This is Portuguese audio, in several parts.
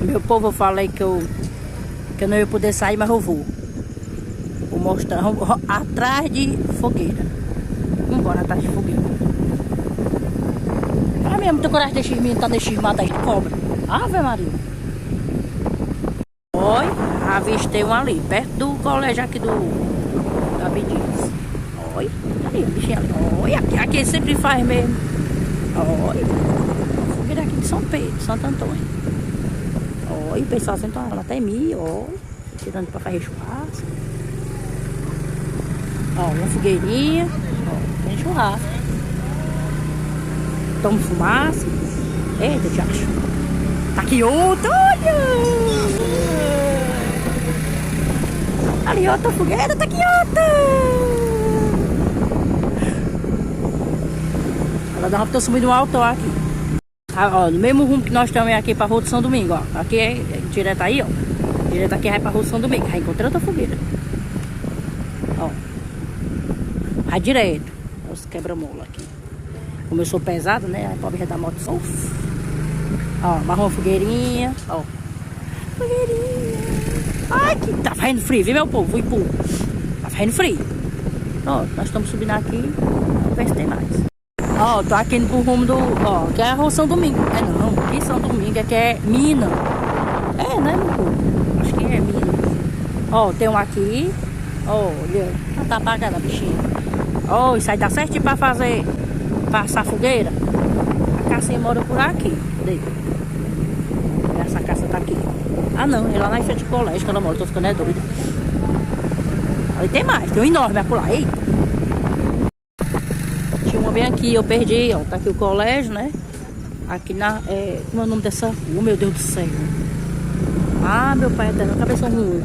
Meu povo, eu falei que eu não ia poder sair, mas eu vou. Vou mostrar atrás de fogueira. Vamos embora atrás de fogueira. Ah, mesmo, tem coragem desses meninos tá nesse mato aí de cobra. Ave Maria. Oi, avistei um ali, perto do colégio aqui da Bidiz. Oi, ali, o bichinho ali. Oi, aqui sempre faz mesmo. Oi, fogueira aqui de São Pedro, Santo Antônio. Oi, o pessoal sentou até mim, oi, tirando pra fazer churrasco. Ó, uma fogueirinha, ó, tem churrasco. Toma fumaça. Eita, Tiago. Tá aqui outro, olha! Ali outra fogueira, tá aqui outra! Ela dá uma subindo um alto aqui. Ó, no mesmo rumo que nós estamos aqui pra Rua de São Domingo, ó. Aqui é direto aí, ó. Direto aqui vai pra Rua de São Domingo. Vai encontrar outra fogueira. Ó. Vai direto. Os quebra-mola aqui. Como eu sou pesado, né? A pobre da moto só. Ó, marrom fogueirinha. Ó. Fogueirinha. Ai, que tá fazendo frio, viu, meu povo? Fui pulo. Tá fazendo frio. Ó, nós estamos subindo aqui. Vamos ver se tem mais. Ó, tô aqui no rumo do... Ó, que é a Rua São Domingo. É não, aqui São Domingo é que é mina. É, né, meu povo? Acho que é mina. Ó, tem um aqui. Ó, olha. Tá apagada a bichinha. Ó, isso aí dá certinho pra fazer... Passar fogueira. A caça mora por aqui. Cadê? Essa caça tá aqui. Ah, não. É lá na frente do colégio que ela mora. Tô ficando doida. Ali tem mais. Tem um enorme a pular. Eita. Tinha uma bem aqui. Eu perdi. Ó, tá aqui o colégio, né? Aqui na... como é o nome dessa rua? Meu Deus do céu. Ah, meu pai até na cabeça ruim.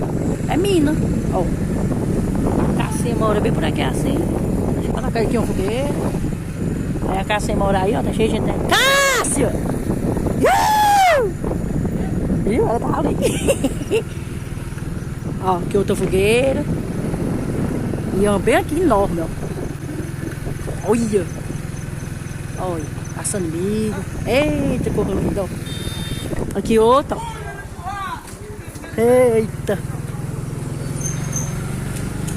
É mina. Ó. A caça mora bem por aqui assim. Deixa eu falar que aqui é um fogueiro. Aí a Cássia mora aí, ó, tá cheio de gente. Cássia! Viu? Ela tá ali. Ó, aqui outra fogueira. E ó, bem aqui enorme, ó. Olha! Olha, passando milho. Eita, corro lindo, ó. Aqui outra, ó. Eita!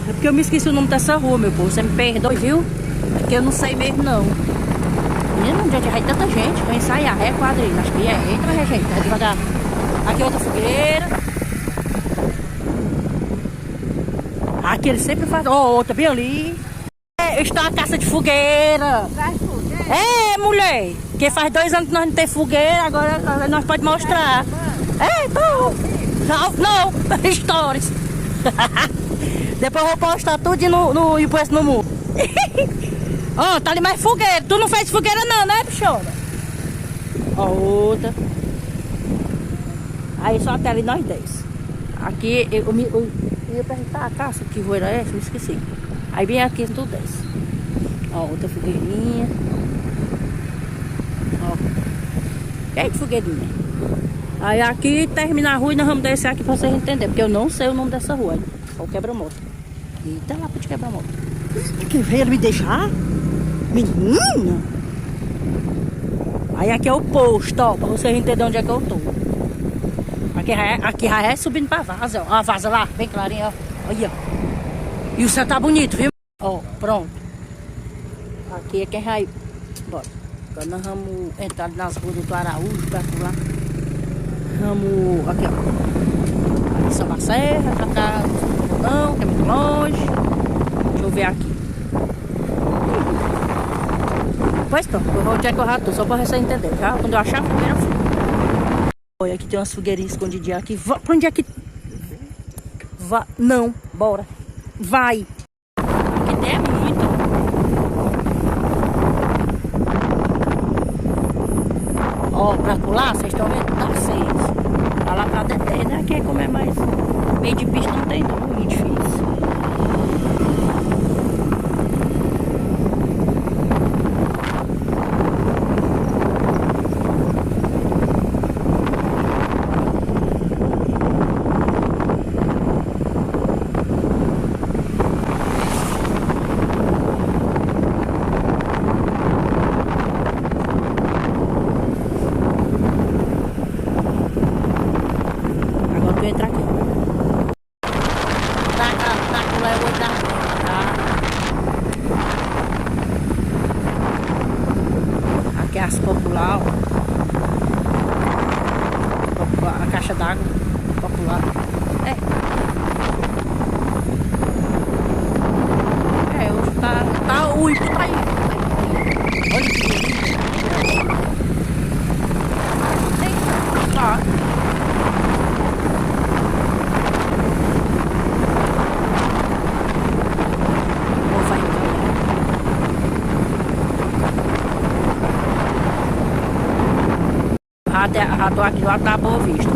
É porque eu me esqueci o nome dessa rua, meu povo. Você me perdoe, viu? É que eu não sei mesmo, não. Menino, onde vai tanta gente? Vai ensaiar, é quadrilha. Acho que é. Entra, gente, vai devagar. Aqui outra fogueira. Aqui ele sempre faz. Ó, outra bem ali. Está a caça de fogueira. É, mulher. Que faz 2 anos que nós não tem fogueira, agora nós podemos mostrar. É, tô. Não, stories. Depois eu vou postar tudo e pôr no mundo. Ó, tá ali mais fogueira. Tu não fez fogueira não, né, bichona? Ó, outra. Aí só até ali nós 10. Aqui eu ia perguntar a caça que rua era essa, me esqueci. Aí vem aqui tudo 10. Ó, outra fogueirinha. Ó. É de fogueirinha. Aí aqui termina a rua e nós vamos descer aqui pra vocês entenderem. Porque eu não sei o nome dessa rua. Só o quebra-moto. Eita lá pra te quebra-moto. Que veio me deixar? Menina! Aí aqui é o posto, ó, pra vocês entenderem onde é que eu tô. Aqui já é subindo pra vaza, ó. A vaza lá, bem clarinha, ó. Aí, ó. E o céu tá bonito, viu? Ó, pronto. Aqui é quem vai. Bora. Agora nós vamos entrar nas ruas do Araújo, pra lá. Vamos. Aqui, ó. Ali São Marcelo, pra cá. Não, que é muito longe. Deixa eu ver aqui. Pois pronto, eu vou onde é que eu já tô, só pra você entender. Já quando eu achar a fogueira, eu fui. Olha, aqui tem umas fogueirinhas escondidinhas aqui. Pra onde é que... Não, bora. Vai. Aqui tem muito. Ó, pra pular, vocês estão vendo? Dá 6. Pra lá pra dentro, né? Aqui é como é mais... Meio de pista não tem não, é muito difícil. caixa d'água popular. Hoje tá o Ipu tá aí. Olha que bonito. Tá. Rato aqui lá tá Boa Vista.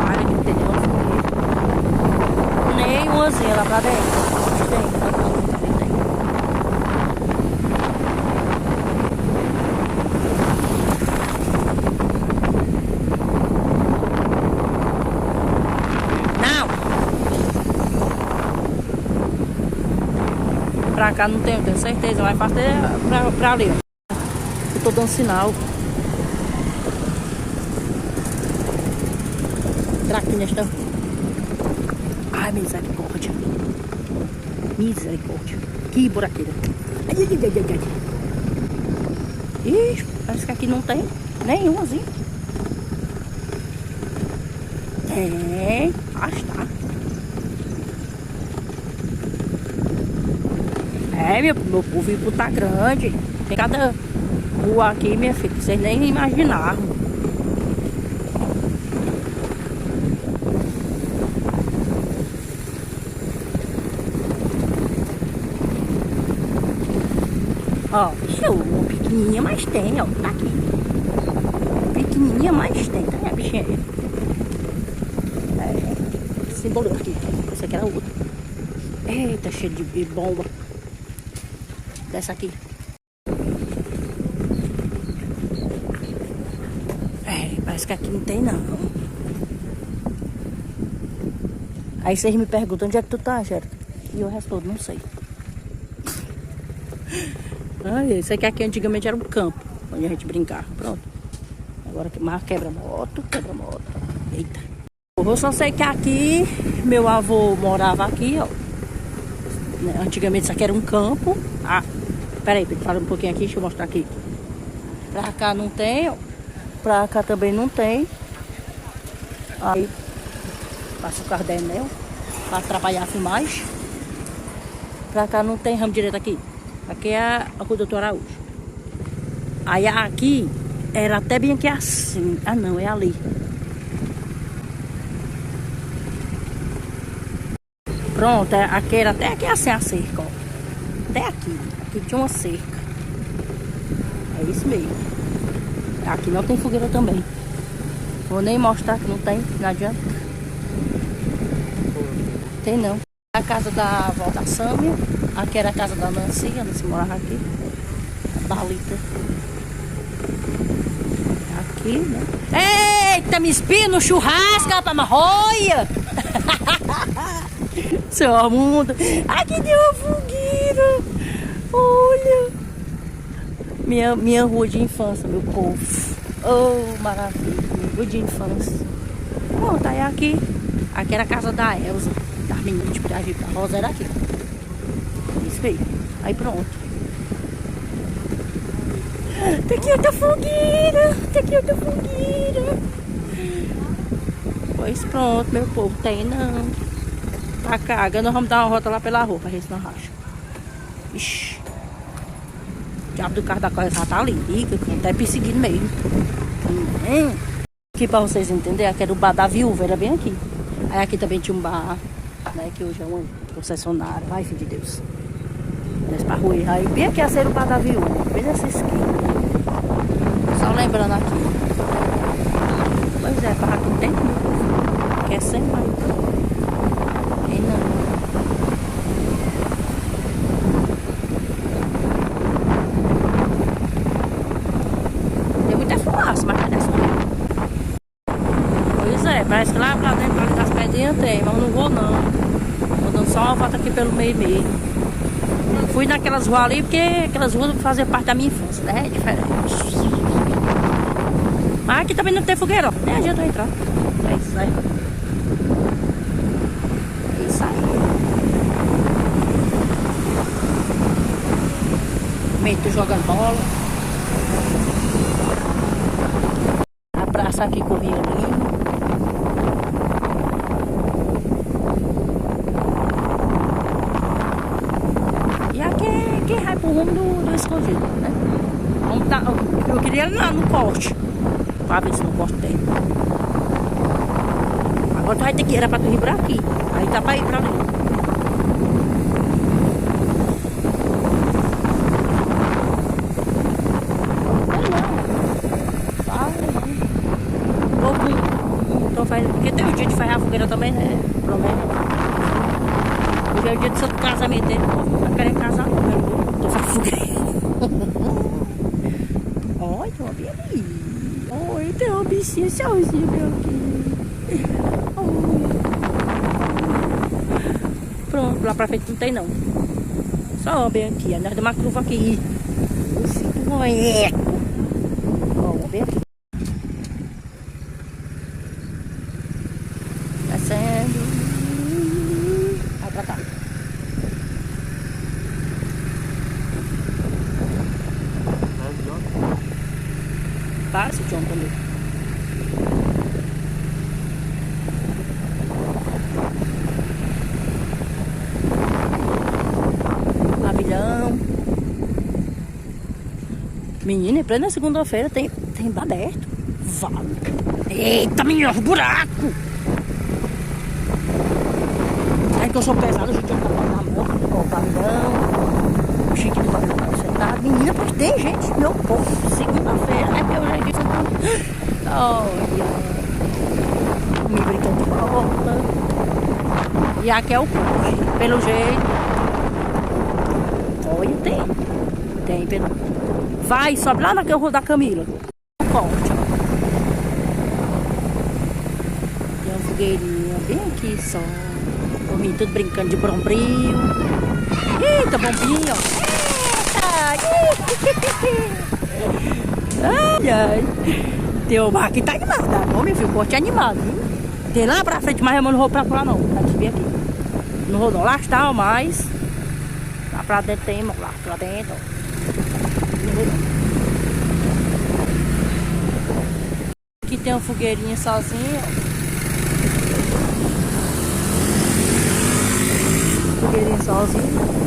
Olha que não tem nem umazinha lá pra dentro. Tem, lá pra dentro também tem. Não! Pra cá não tenho certeza, mas fácil pra ali, ó. Eu tô dando sinal. Traquinhas estão. Ai, misericórdia. Misericórdia. Que buraqueira. Ai, ai, ai, ai, ai. Ixi, parece que aqui não tem nenhumzinho. Tem. Acho tá. Meu povo tá grande. Tem cada rua aqui, minha filha, vocês nem imaginaram. Ó, uma pequenininha, mas tem, ó, tá aqui. Pequenininha, mas tem, tá a bichinha aí. Simbolou aqui, esse aqui era o outro. Eita, cheio de bomba. Dessa aqui. Parece que aqui não tem não. Aí vocês me perguntam onde é que tu tá, Jéssica? E eu respondo, não sei. Isso aqui antigamente era um campo onde a gente brincava. Pronto. Agora que mais quebra-moto. Eita. Eu só sei que aqui meu avô morava aqui, ó. Antigamente isso aqui era um campo. Peraí, fala um pouquinho aqui, deixa eu mostrar aqui. Pra cá não tem, ó. Pra cá também não tem. Aí passa o carro da Enel pra trabalhar assim mais. Pra cá não tem ramo direito aqui. Aqui é a rua Doutor Araújo. Aí aqui era até bem aqui assim. Ah não, é ali. Pronto, aqui era até aqui assim a cerca, ó. Até aqui. Aqui tinha uma cerca. É isso mesmo. Aqui não tem fogueira também. Vou nem mostrar que não tem, não adianta. Tem não. A casa da avó da Sâmia. Aqui era a casa da Nancy morava aqui. A Thalita. Aqui, né? Eita, me espia no churrasco, rapaz, mas olha! Seu mundo. Aqui deu uma fogueira. Olha. Minha rua de infância, meu povo. Oh, maravilha. Rua de infância. Pronto, aí aqui. Aqui era a casa da Elza. Das meninas de Pirajipe. A Rosa era aqui. Isso aí. Aí pronto. Tem aqui outra fogueira. Tem aqui outra fogueira. Pois pronto, meu povo. Tem não. Tá caga. Nós vamos dar uma volta lá pela rua pra ver se não racha. Ixi. O diabo do carro da coisa já tá ali. Até perseguindo mesmo. Aqui pra vocês entenderem, aqui era o bar da viúva, era bem aqui. Aí aqui também tinha um bar, né? Que hoje é uma concessionária. Ai, filho de Deus. Desce pra rua. Aí bem aqui ia ser o bar da viúva. Bem nessa esquina. Só lembrando aqui. Pois é, pra aqui não tem como. Quer ser mais. Tem não. Mas cadê essa? Pois é, parece que lá pra dentro ali das pedrinhas tem, mas eu não vou não. Vou dando só uma volta aqui pelo meio. Fui naquelas ruas ali porque aquelas ruas faziam parte da minha infância, né? É diferente. Mas aqui também não tem fogueira, ó. Nem adianta entrar. É isso aí. É isso aí. Meio tô jogando bola. Aqui corria lindo. E aqui é quem vai pro rumo do escondido, né? Vamos tá, eu queria ir lá no corte. Pra ver se no corte tem. Agora tu vai ter que ir pra tu ir por aqui. Aí tá pra ir pra ali. Porque tem o dia de fazer a fogueira também, né? Problema. Hoje é o dia do seu casamento dele. Não tá querendo casar, não. Tô fazendo fogueira. Olha, tem uma bem ali. Olha, tem uma bichinha sozinha aqui. Pronto, lá pra frente não tem não. Só uma bem aqui. Nós demos uma curva aqui. Ó, bem aqui. Vai pra cá. Passa o John também. Pavilhão. Menina, em plena segunda-feira tem bar aberto. Vale. Eita, menina, buraco! É que eu sou pesado, a gente tá na mão. Ó, o pavilhão. O chique do pavilhão tá sentado. Menina, pois tem gente, meu povo. Segunda-feira, é meu jeito de sentar. Olha. Me brincando de volta. E aqui é o corte. Pelo jeito. Olha, tem pelo. Vai, sobe lá naquele rua da Camila. O corte. Tem uma fogueirinha bem aqui só. O menino tudo brincando de brombril. Eita, bombinho. Eita. Ai, ai. Tem o mar aqui tá animado. Não, meu filho, o corte é animado, viu? Tem lá pra frente, mas eu não vou pra lá não. Tá subir aqui. Não vou não. Lá está, mas... Lá pra dentro tem, lá pra dentro. Não vou não. Aqui tem uma fogueirinha sozinha, ó. Fogueirinha sozinho.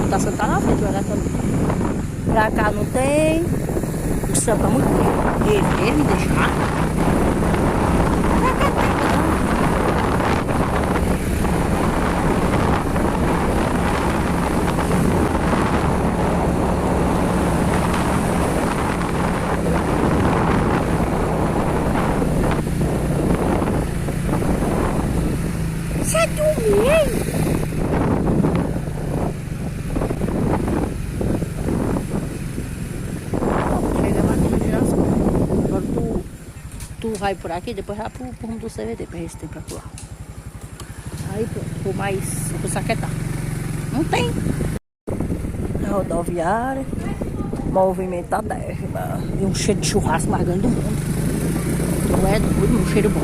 Tá sentado na frente, olha também. Pra cá não tem. O céu tá muito bem. Ele me deixar. Você dormiu? Tu vai por aqui, depois vai pro rumo do CVD pra ver se tem pra pular. Aí pronto, por mais pro Saquetá. Não tem. Rodoviária. Movimentada. E um cheiro de churrasco mais grande do mundo. Não é doido, um cheiro bom.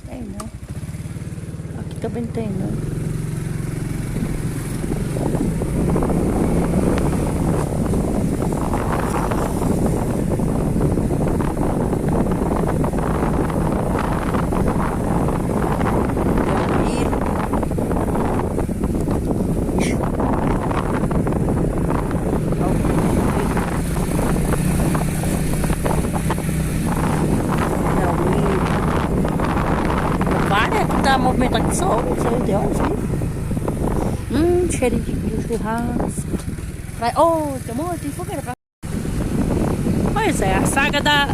Tem não. Aqui também tem não. Tá movimentado aqui só, você vê, olha assim. Cheiro de churrasco. Oh, tem um monte de fogueira pra... Pois é, a saga da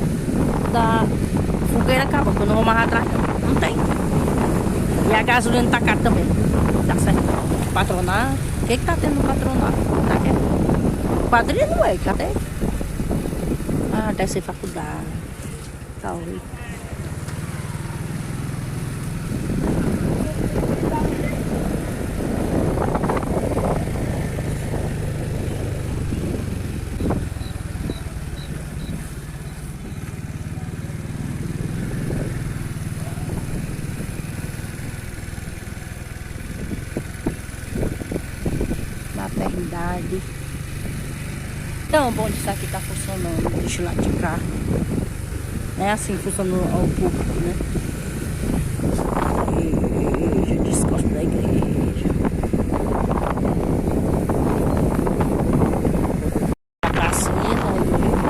fogueira acabou, que eu não vou mais atrás não. Não tem. E a gasolina tá cara também. Tá certo. Patronato. O que tá tendo no patronato? Tá quieto. Quadrilha não é, cadê? Ah, deve ser faculdade. Talvez. tão bom de estar aqui tá funcionando. Deixa eu lá de cá. É assim que funciona ao público, né? Igreja, descosta da igreja. A pracinha da igreja.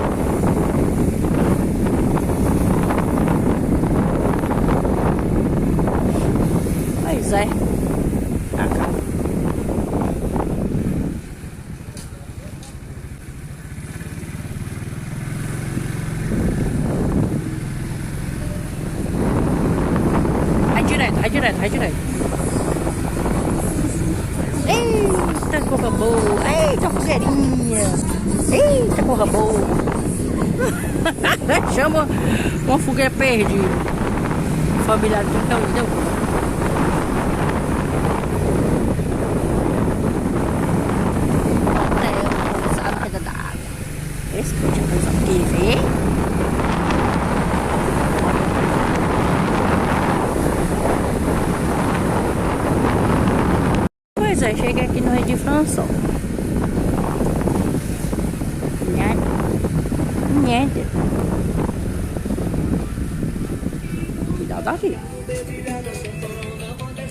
Pois é. Acaba. Vai direto, vai direto. Eita, corra boa. Eita, fogueirinha. Eita, corra boa. Chama uma fogueira perdida. Familiar do cão, deu. Hotel, sabe que é da água. Esse que eu tinha pensado aqui, vê? Pois é, cheguei aqui no Rio de França. Niente. Cuidado aqui.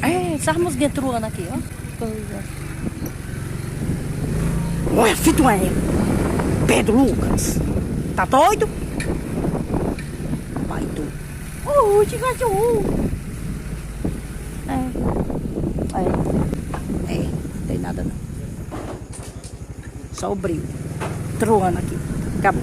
É, essas músicas truando aqui, ó. Olha, filho é Pedro Lucas. Tá doido? Vai tu. De cachorro. Não tem nada não. Só o brilho. Truando aqui. Acabou.